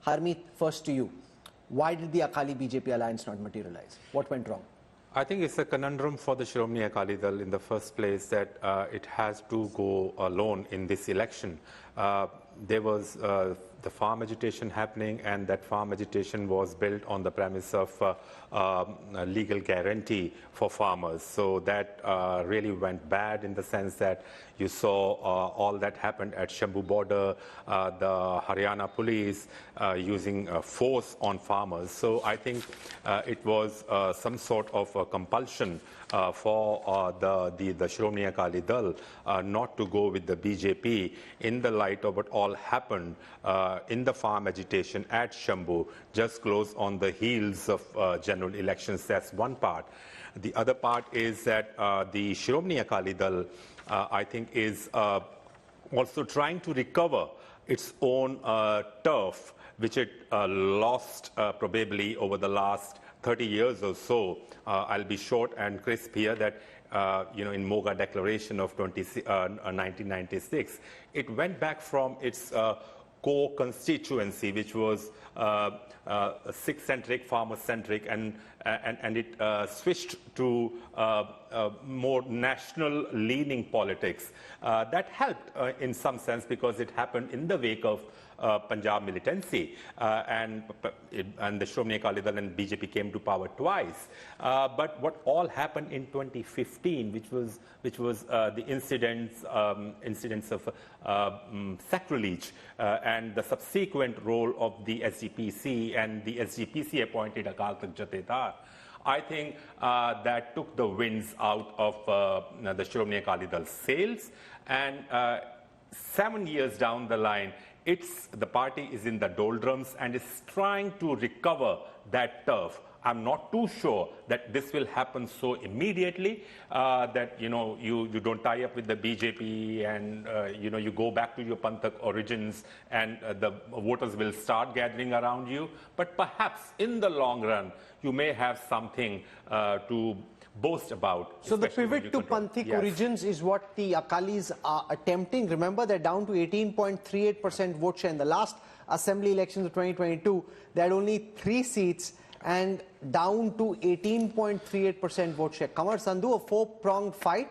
Harmeet, first to you. Why did the Akali BJP alliance not materialize? What went wrong? I think it's a conundrum for the Sharmini-Akali Dal in the first place that it has to go alone in this election. There was the farm agitation happening, and that farm agitation was built on the premise of legal guarantee for farmers. So that really went bad in the sense that you saw all that happened at Shambhu border, the Haryana police using force on farmers. So I think it was some sort of a compulsion for the Sharmini-Akali Dal not to go with the BJP in the light of what all happened in the farm agitation at Shambhu, just close on the heels of general elections. That's one part. The other part is that the Sharmini-Akali Dal, I think, is also trying to recover its own turf, which it lost probably over the last 30 years or so. I'll be short and crisp here that in Moga Declaration of 1996, it went back from its core constituency, which was Sikh-centric, farmer-centric, and it switched to more national-leaning politics. That helped in some sense because it happened in the wake of Punjab militancy, and the Sharmini-Akali Dal and BJP came to power twice. But what all happened in 2015, which was the incidents of sacrilege and the subsequent role of the SGPC and the SGPC appointed Akal Takht Jathedar, I think that took the winds out of the Sharmini-Akali Dal sails, and 7 years down the line, the party is in the doldrums and is trying to recover that turf. I'm not too sure that this will happen so immediately, that you don't tie up with the BJP and you go back to your Panthak origins and the voters will start gathering around you. But perhaps in the long run, you may have something to boast about. So the pivot to Panthik origins is what the Akalis are attempting. Remember, they're down to 18.38% vote share. In the last assembly elections of 2022, they had only 3 seats and down to 18.38% vote share. Kamar Sandhu, a 4-pronged fight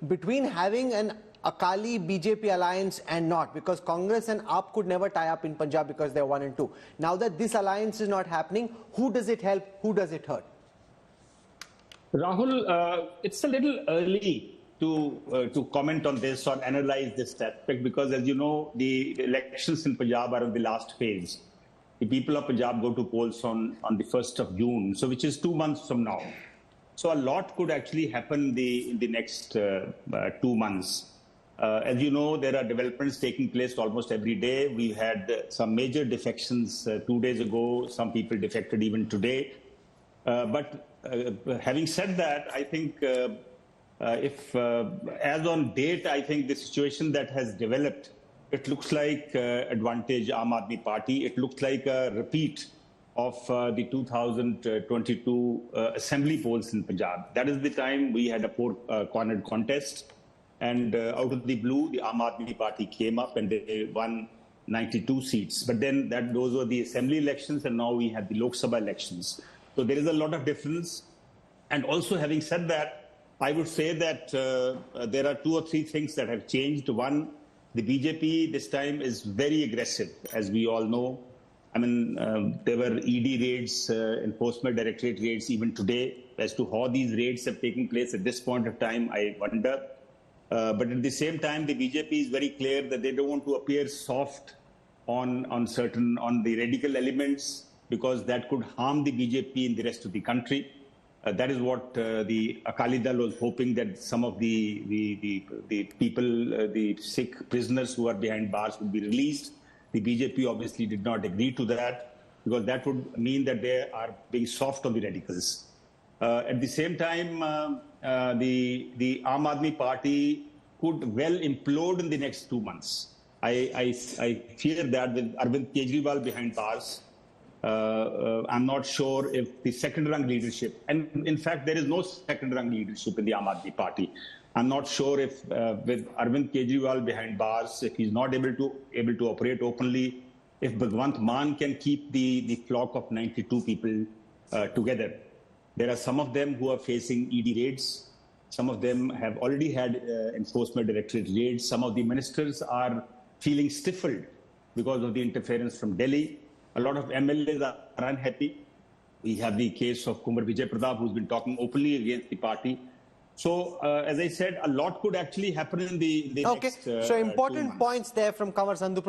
between having an Akali BJP alliance and not, because Congress and AAP could never tie up in Punjab because they're 1 and 2. Now that this alliance is not happening, who does it help? Who does it hurt? Rahul, it's a little early to comment on this or analyze this aspect because, as you know, the elections in Punjab are in the last phase. The people of Punjab go to polls on the 1st of June, so which is 2 months from now. So a lot could actually happen in the next 2 months. As you know, there are developments taking place almost every day. We had some major defections 2 days ago. Some people defected even today. But having said that, I think as on date, I think the situation that has developed, it looks like advantage Aam Aadmi Party. It looks like a repeat of the 2022 assembly polls in Punjab. That is the time we had a four-cornered contest. And out of the blue, the Aam Aadmi Party came up and they won 92 seats. But then those were the assembly elections, and now we have the Lok Sabha elections. So there is a lot of difference. And also, having said that, I would say that there are 2 or 3 things that have changed. One, the BJP this time is very aggressive, as we all know. I mean, there were ED raids, Enforcement Directorate raids even today. As to how these raids have taken place at this point of time, I wonder. But at the same time, the BJP is very clear that they don't want to appear soft on the radical elements, because that could harm the BJP in the rest of the country. That is what the Akali Dal was hoping, that some of the people, the Sikh prisoners who are behind bars would be released. The BJP obviously did not agree to that, because that would mean that they are being soft on the radicals. At the same time, the Aam Aadmi Party could well implode in the next 2 months. I fear that with Arvind Kejriwal behind bars, I'm not sure if the second-rung leadership, and in fact, there is no second-rung leadership in the Aam Aadmi Party. I'm not sure if with Arvind Kejriwal behind bars, if he's not able to operate openly, if Bhagwant Mann can keep the flock of 92 people together, there are some of them who are facing ED raids. Some of them have already had enforcement directorate raids. Some of the ministers are feeling stifled because of the interference from Delhi. A lot of MLAs are unhappy. We have the case of Kumar Vijay Pratap, who's been talking openly against the party. So, as I said, a lot could actually happen in the okay. next So important points there from Kanwar Sandhu.